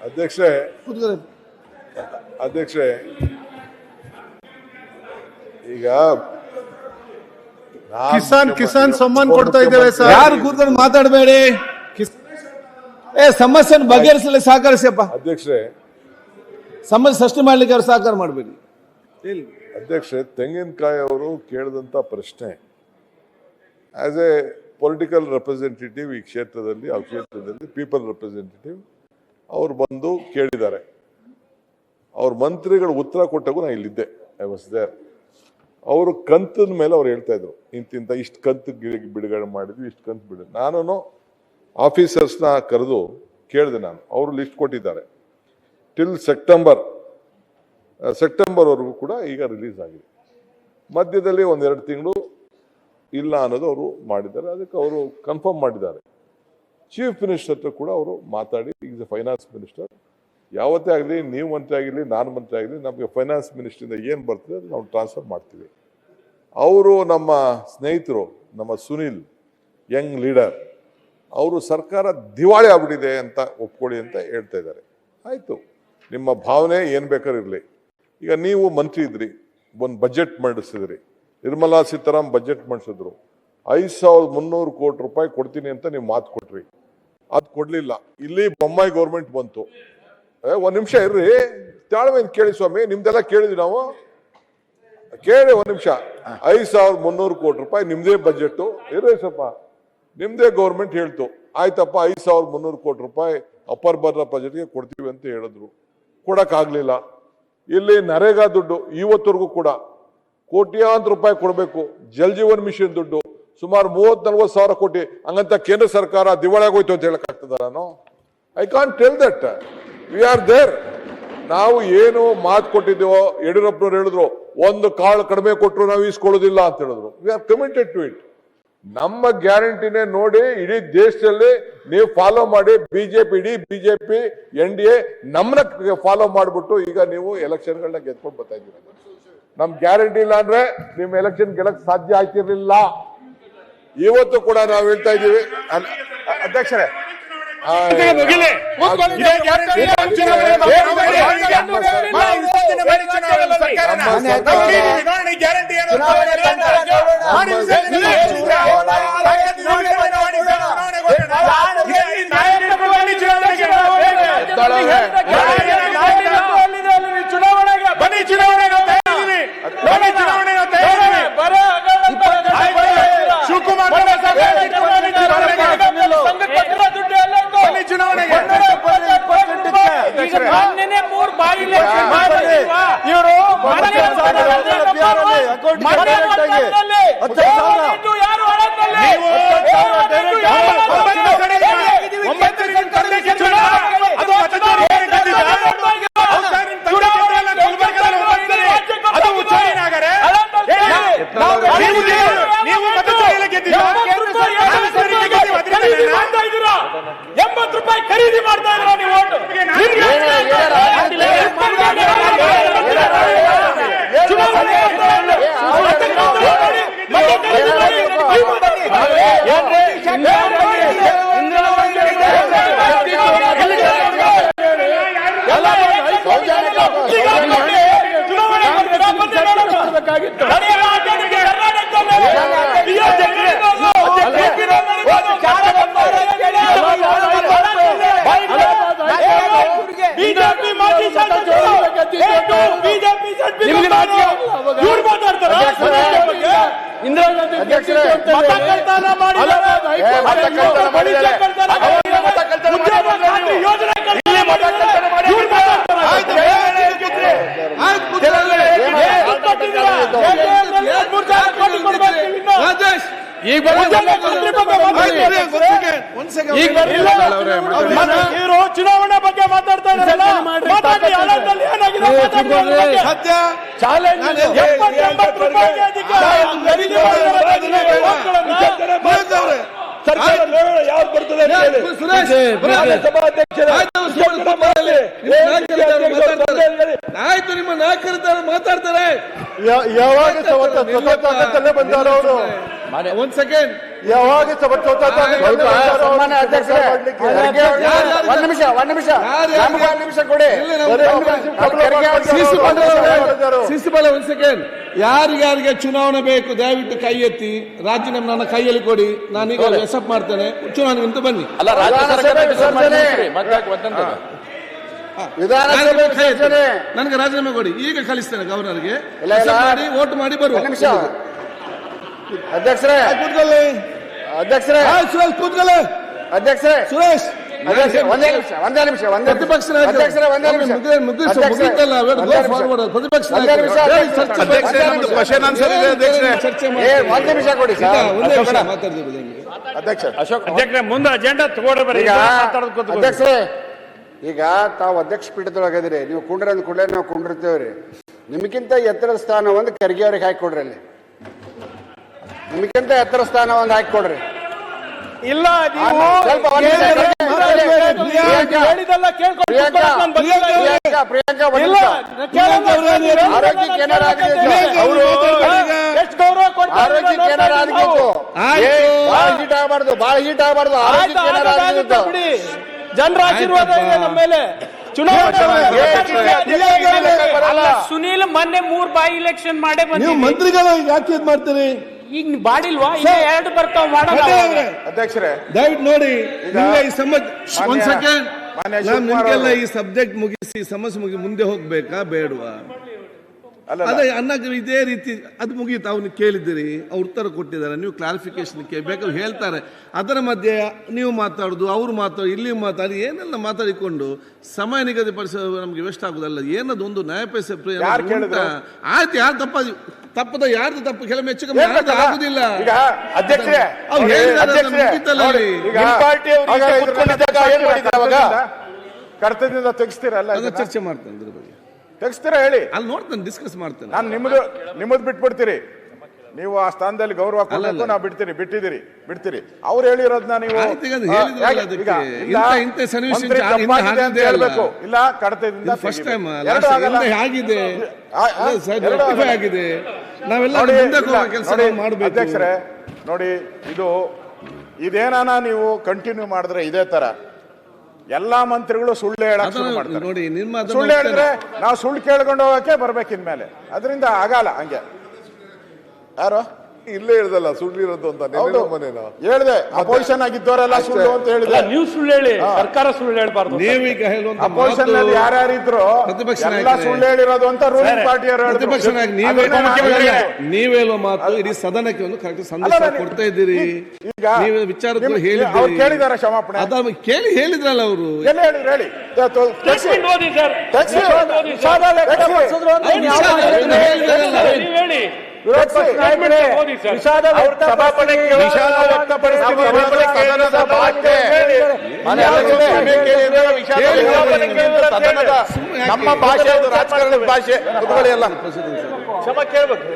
ಅಧ್ಯಕ್ಷೆ ಈಗ ಕಿಸಾನ್ ಸಮ್ಮಾನ್ ಕೊಡ್ತಾ ಇದ್ದೇವೆ ಸರ್. ಯಾರು ಕೂತ್ಕೊಂಡು ಮಾತಾಡಬೇಡಿ. ಸಮಸ್ಯೆ ಬಗೆಹರಿಸಲು ಸಹಕರಿಸಪ್ಪ. ಅಧ್ಯಕ್ಷೆ, ಸಮಸ್ಯೆ ಸೃಷ್ಟಿ ಮಾಡ್ಲಿಕ್ಕೆ ಅವ್ರು ಸಹಕಾರ ಮಾಡಬೇಡಿ. ಅಧ್ಯಕ್ಷೆ, ತೆಂಗಿನಕಾಯಿ ಅವರು ಕೇಳಿದಂತ ಪ್ರಶ್ನೆ ಆಸ್ ಎ ಪೊಲಿಟಿಕಲ್ ರೆಪ್ರೆಸೆಂಟೇಟಿವ್ ಈ ಕ್ಷೇತ್ರದಲ್ಲಿ ಆ ಕ್ಷೇತ್ರದಲ್ಲಿ ಪೀಪಲ್ ರೆಪ್ರೆಸೆಂಟೇಟಿವ್ ಅವ್ರು ಬಂದು ಕೇಳಿದ್ದಾರೆ. ಅವ್ರ ಮಂತ್ರಿಗಳು ಉತ್ತರ ಕೊಟ್ಟಾಗೂ ನಾನು ಇಲ್ಲಿದ್ದೆ, ಐ ವಾಸ್ ದೇರ್. ಅವರು ಕಂತಿನ ಮೇಲೆ ಅವ್ರು ಹೇಳ್ತಾ ಇದ್ರು, ಇಂತಿಂತ ಇಷ್ಟು ಕಂತು ಬಿಡುಗಡೆ ಮಾಡಿದ್ವಿ, ಇಷ್ಟು ಕಂತು ಬಿಡುಗಡೆ. ನಾನು ಆಫೀಸರ್ಸ್ನ ಕರೆದು ಕೇಳಿದೆ, ನಾನು ಅವರು ಲಿಸ್ಟ್ ಕೊಟ್ಟಿದ್ದಾರೆ. ಟಿಲ್ ಸೆಪ್ಟೆಂಬರ್ವರೆಗೂ ಕೂಡ ಈಗ ರಿಲೀಸ್ ಆಗಿದೆ. ಮಧ್ಯದಲ್ಲಿ 1-2 ತಿಂಗಳು ಇಲ್ಲ ಅನ್ನೋದು ಅವರು ಮಾಡಿದ್ದಾರೆ. ಅದಕ್ಕೆ ಅವರು ಕನ್ಫರ್ಮ್ ಮಾಡಿದ್ದಾರೆ. ಚೀಫ್ ಮಿನಿಸ್ಟರ್ ಹತ್ರ ಕೂಡ ಅವರು ಮಾತಾಡಿ, ಈಗ ಫೈನಾನ್ಸ್ ಮಿನಿಸ್ಟರ್ ಯಾವತ್ತೇ ಆಗಲಿ, ನೀವು ಮಂತ್ರಿ ಆಗಿರಲಿ, ನಾನು ಮಂತ್ರಿ ಆಗಲಿ, ನಮಗೆ ಫೈನಾನ್ಸ್ ಮಿನಿಸ್ಟ್ರಿಂದ ಏನು ಬರ್ತದೆ ಅದು ನಾವು ಟ್ರಾನ್ಸ್ಫರ್ ಮಾಡ್ತೀವಿ. ಅವರು ನಮ್ಮ ಸ್ನೇಹಿತರು, ನಮ್ಮ ಸುನಿಲ್ ಯಂಗ್ ಲೀಡರ್, ಅವರು ಸರ್ಕಾರ ದಿವಾಳಿ ಆಗ್ಬಿಟ್ಟಿದೆ ಅಂತ ಒಪ್ಕೊಳ್ಳಿ ಅಂತ ಹೇಳ್ತಾ ಇದ್ದಾರೆ. ಆಯಿತು, ನಿಮ್ಮ ಭಾವನೆ ಏನು ಬೇಕಾದ್ರೂ ಇರಲಿ. ಈಗ ನೀವು ಮಂತ್ರಿ ಇದ್ರಿ, ಒಂದು ಬಜೆಟ್ ಮಂಡಿಸಿದ್ರಿ, ನಿರ್ಮಲಾ ಸೀತಾರಾಮನ್ ಬಜೆಟ್ ಮಂಡಿಸಿದ್ರು, 5300 ಕೋಟಿ ರೂಪಾಯಿ ಕೊಡ್ತೀನಿ ಅಂತ ನೀವು ಮಾತು ಕೊಟ್ರಿ, ಅದು ಕೊಡ್ಲಿಲ್ಲ. ಇಲ್ಲಿ ಬೊಮ್ಮಾಯಿ ಗೌರ್ಮೆಂಟ್ ಬಂತು. ಒಂದ್ ನಿಮಿಷ ಇರ್ರಿ, ತಾಳ್ಮೆಯಿಂದ ಕೇಳಿ ಸ್ವಾಮಿ, ನಿಮ್ದೆಲ್ಲ ಕೇಳಿದ್ವಿ ನಾವು, ಕೇಳಿ ಒಂದ್ ನಿಮಿಷ. 5300 ಕೋಟಿ ರೂಪಾಯಿ ನಿಮ್ದೇ ಬಜೆಟ್ ಇರ್ರಿ ಸ್ವಲ್ಪ, ನಿಮ್ದೇ ಗೌರ್ಮೆಂಟ್ ಹೇಳ್ತು, ಆಯ್ತಪ್ಪ 5300 ಕೋಟಿ ರೂಪಾಯಿ ಅಪ್ಪರ್ ಬರ್ರ ಬಜೆಟ್ಗೆ ಕೊಡ್ತೀವಿ ಅಂತ ಹೇಳಿದ್ರು, ಕೊಡಕ್ಕಾಗ್ಲಿಲ್ಲ. ಇಲ್ಲಿ ನರೇಗಾ ದುಡ್ಡು ಇವತ್ತವರೆಗೂ ಕೂಡ ಕೋಟ್ಯಾಂತರ ರೂಪಾಯಿ ಕೊಡಬೇಕು. ಜಲ್ ಜೀವನ್ ಮಿಷನ್ ದುಡ್ಡು ಸುಮಾರು 30-40 ಸಾವಿರ ಕೋಟಿ, ಹಂಗಂತ ಕೇಂದ್ರ ಸರ್ಕಾರ ದಿವಾಳಿಯಾಗೋಯ್ತು ಅಂತ ಹೇಳಕ್ ಆಗ್ತದ? ನಾನು I can't tell that. We are there. ನಾವು ಏನು ಮಾತು ಕೊಟ್ಟಿದ್ದೇವೋ, ಯಡಿಯೂರಪ್ಪನವ್ರು ಹೇಳಿದ್ರು, ಒಂದು ಕಾಳು ಕಡಿಮೆ ಕೊಟ್ಟರು ನಾವು ಈಸ್ಕೊಳ್ಳೋದಿಲ್ಲ ಅಂತ ಹೇಳಿದ್ರು. We are committed to it. ನಮ್ಮ ಗ್ಯಾರಂಟಿನೇ ನೋಡಿ ಇಡೀ ದೇಶದಲ್ಲಿ ನೀವು ಫಾಲೋ ಮಾಡಿ. ಇಡೀ ಬಿಜೆಪಿ NDA ನಮ್ಮನ್ನ ಫಾಲೋ ಮಾಡ್ಬಿಟ್ಟು ಈಗ ನೀವು ಎಲೆಕ್ಷನ್ಗಳನ್ನ ಗೆದ್ಕೊಂಡು ಬರ್ತಾ ಇದ್ದೀರ. ನಮ್ ಗ್ಯಾರಂಟಿ ಇಲ್ಲ ಅಂದ್ರೆ ನಿಮ್ ಎಲೆಕ್ಷನ್ ಗೆಲ್ಲಕ್ ಸಾಧ್ಯ ಆಗ್ತಿರ್ಲಿಲ್ಲ. ಇವತ್ತು ಕೂಡ ನಾವು ಹೇಳ್ತಾ ಇದ್ದೀವಿ. ಅಧ್ಯಕ್ಷರೇ, ಖರೀದಿ ಮಾಡ್ತಾ ಇದ್ರ ನೀವು ಬಿಜೆಪಿ ಮಾಜಿ ಶಾಸಕರು ಬಿಜೆಪಿ ಇವ್ರು ಮಾತಾಡ್ತಾರೆ. ಇಂದಿರಾ ಗಾಂಧಿ ಚುನಾವಣೆ ಬಗ್ಗೆ ಮಾತಾಡ್ತಾ ಇದ್ದಾರೆ. ಯಾರು ಬರ್ತದೆ ಆಯ್ತು, ನಿಮ್ಮ ನಾಯಕರಿದ್ದಾರೆ ಮಾತಾಡ್ತಾರೆ. ಯಾವಾಗ ಬಂದಾರ ಅವರು? ಒಂದ್ ಸೆಕೆಂಡ್. ಯಾವಾಗ ಸನ್ಮಾನ್ಯ ಅಧ್ಯಕ್ಷರೇ, ಒಂದ್ ನಿಮಿಷ ಕೊಡಿ. ಶಿಸ್ತುಪಾಲ ಒಂದ್ ಸೆಕೆಂಡ್. ಯಾರಿಗಾರಿಗೆ ಚುನಾವಣೆ ಬೇಕು ದಯವಿಟ್ಟು ಕೈ ಎತ್ತಿ. ರಾಜೀನಾಮೆ ನನ್ನ ಕೈಯಲ್ಲಿ ಕೊಡಿ, ನಾನೀಗ ಎಸಪ್ ಮಾಡ್ತೇನೆ. ಚುನಾವಣೆಗಿಂತ ಬನ್ನಿ. ನನಗೆ ರಾಜೀನಾಮೆ ಕೊಡಿ, ಈಗ ಕಳಿಸ್ತೇನೆ ಗವರ್ನರ್ಗೆ. ಮಾಡಿ ವೋಟ್ ಮಾಡಿ ಬರುವ. ಅಧ್ಯಕ್ಷರೇ ಸುರೇಶ್ ಕೂತ್ಕೊಳ್ಳಿ. ಅಧ್ಯಕ್ಷರೇ ಸುರೇಶ್ ಒಂದೇ ನಿಮಿಷ ಪ್ರತಿಪಕ್ಷ ಮುಗಿತಲ್ಲ. ಪ್ರತಿಪಕ್ಷ ಚರ್ಚೆ ಒಂದ್ ನಿಮಿಷ ಕೊಡಿ ಅಧ್ಯಕ್ಷರೇ, ಮುಂದೆ ಅಜೆಂಡಾ ತಗೊಂಡ್ರೆ ಅಧ್ಯಕ್ಷರೇ, ಈಗ ತಾವು ಅಧ್ಯಕ್ಷ ಪೀಠದೊಳಗದಿರಿ. ನೀವು ಕುಂಡ್ರ ಅಂದ ಕೂಡಲೇ ನಾವು ಕುಂಡಿರ್ತೇವ್ರಿ. ನಿಮಗಿಂತ ಎತ್ತರದ ಸ್ಥಾನ ಒಂದು ಖರ್ಗೆ ಅವ್ರಿಗೆ ಹಾಕಿಕೊಡ್ರಿ. ಅಲ್ಲಿ ನಿಮಗಿಂತ ಎತ್ತರ ಸ್ಥಾನ ಒಂದು ಹಾಕಿಕೊಡ್ರಿ. ಇಲ್ಲ, ಪ್ರಿಯಾಂಕಾ ಆರೋಗ್ಯಕ್ಕೆ ಏನಾರ ಬಾಳ ಹೀಟ್ ಆಗಬಾರ್ದು. ಆರೋಗ್ಯಕ್ಕೆ ಏನಾರ ಜನರ ಆಶೀರ್ವಾದ ಇದೆ ನಮ್ಮ ಮೇಲೆ. ಸುನೀಲ್ ಮೊನ್ನೆ 3 ಬಾಯಿ ಇಲೆಕ್ಷನ್ ಮಾಡೇ ನೀವು ಬಂದಿದ್ದೀವಿ. ಮಂತ್ರಿಗಳು ಯಾಕೆ ಇದ್ ಮಾಡ್ತೀರಿ? ಈಗ ಬಾಡಿಲ್ವಾ? ಈಗ 2 ಬರ್ತಾವ ಮಾಡೋಣ. ಅಧ್ಯಕ್ಷರೇ, ದಯವಿಟ್ಟು ನೋಡಿ. ಈ ಒಂದ್ ಸೆಕೆಂಡ್, ನಿಮ್ಗೆಲ್ಲ ಈ ಸಬ್ಜೆಕ್ಟ್ ಮುಗಿಸಿ ಸಮಸ್ಯೆ ಮುಗಿಸಿ ಮುಂದೆ ಹೋಗ್ಬೇಕಾ ಬೇಡವಾ? ಅದೇ ಅನ್ನ ಇದೇ ರೀತಿ ಅದು ಮುಗೀತು. ಅವ್ನು ಕೇಳಿದ್ದೀರಿ, ಅವ್ರು ಉತ್ತರ ಕೊಟ್ಟಿದ್ದಾರೆ, ನೀವು ಕ್ಲಾರಿಫಿಕೇಶನ್ ಬೇಕಾದ್ರೆ ಹೇಳ್ತಾರೆ. ಅದರ ಮಧ್ಯೆ ನೀವು ಮಾತಾಡುದು, ಅವ್ರು ಮಾತಾಡಿ, ಇಲ್ಲಿ ಮಾತಾಡಿ, ಏನೆಲ್ಲ ಮಾತಾಡಿಕೊಂಡು ಸಮಯ ನಿಗದಿಪಡಿಸೋದು ನಮ್ಗೆ ವೇಸ್ಟ್ ಆಗುದಲ್ಲ. ಏನದು ಒಂದು ನ್ಯಾಯಪೈಸೆ ಆಯ್ತು. ಯಾರು ತಪ್ಪದ ಯಾರ್ದು ತಪ್ಪು ಕೆಲವು ಹೆಚ್ಚು ಕಮ್ಮಿ ಆಗುದಿಲ್ಲ. ಅಧ್ಯಕ್ಷರೇ, ಕರ್ತವ್ಯದಿಂದ ತೆಗಿಸ್ತೀರಲ್ಲ, ಚರ್ಚೆ ಮಾಡ್ತೇನೆ ಅದ್ರ ಬಗ್ಗೆ. ತೆಗಿಸ್ತೀರಾ ಹೇಳಿ, ಅಲ್ಲಿ ನೋಡ್ತೇನೆ, ಡಿಸ್ಕಸ್ ಮಾಡ್ತೇನೆ. ನಾನು ನಿಮ್ಮದು ಬಿಟ್ಬಿಡ್ತೀರಿ. ನೀವು ಆ ಸ್ಥಾನದಲ್ಲಿ ಗೌರವ ಕೊಡಬೇಕು. ನಾವು ಬಿಡ್ತೀರಿ. ಅವ್ರು ಹೇಳಿರೋದನ್ನ ನೀವು ಹೇಳ್ಬೇಕು. ಇಲ್ಲ, ಕಡತದಿಂದ ಫಸ್ಟ್ ಟೈಮ್ ಆಗಿದೆ, ನಾವೆಲ್ಲ ಕೆಲಸ ಮಾಡಬೇಕು. ಅಧ್ಯಕ್ಷರೇ ನೋಡಿ, ಇದೇನಾನ ನೀವು ಕಂಟಿನ್ಯೂ ಮಾಡಿದ್ರೆ ಇದೇ ತರ ಎಲ್ಲಾ ಮಂತ್ರಿಗಳು ಸುಳ್ಳು ಹೇಳಕ್ ಶುರು ಮಾಡ್ತಾರೆ. ನೋಡಿ, ಸುಳ್ಳು ಹೇಳಿದ್ರೆ ನಾವು ಸುಳ್ಳು ಕೇಳ್ಕೊಂಡು ಹೋಗಕ್ಕೆ ಬರ್ಬೇಕು ಇನ್ಮೇಲೆ. ಅದರಿಂದ ಆಗಲ್ಲ. ಹಂಗೆ ಯಾರು ಇಲ್ಲೇ ಹೇಳ್ದಲ್ಲ ಸುಳ್ಳು ಇರೋದು ಅಂತ. ಹೇಳ್ದೆ ಅಪೋಸಿಷನ್ ಆಗಿದ್ದವರೆಲ್ಲ ಸುಳ್ಳು ಅಂತ ಹೇಳಿದ್ರೆ ನೀವು ಸುಳ್ಳು ಹೇಳಿ, ಸರ್ಕಾರ ಸುಳ್ಳು ಹೇಳ್ಬಾರ್ದು. ನೀವೀಗ ಹೇಳುವಂತ ಅಪೋಸಿಷನ್ ನಲ್ಲಿ ಯಾರ್ಯಾರಿದ್ರು ಎಲ್ಲ ಸುಳ್ಳು ಹೇಳಿರೋದು ಅಂತ ರೂಲಿಂಗ್ ಪಾರ್ಟಿಯವರು ಪ್ರತಿಪಕ್ಷ ನೀವ್ ಹೇಳುವ ಮಾತು ಇಡೀ ಸದನಕ್ಕೆ ಒಂದು ಕರೆಕ್ಟ್ ಸಂದೇಶ ಕೊಡ್ತಾ ಇದ್ದೀರಿ. ಈಗ ನೀವು ವಿಚಾರಗಳು ಅವ್ರು ಕೇಳಿದಾರ ಕ್ಷಮಾಪಣೆ ಅದ ಕೇಳಿ ಹೇಳಿದ್ರಲ್ಲ ಅವರು. ಎಲ್ಲ ಹೇಳಿದ್ರು, ಹೇಳಿ ಓದಿ ಸರ್, ನೀವು ಹೇಳಿ. ನಮ್ಮ ಭಾಷೆ ರಾಜಕಾರಣದ ಭಾಷೆ ಎಲ್ಲ ಕ್ಷಮ ಕೇಳ್ಬೇಕು.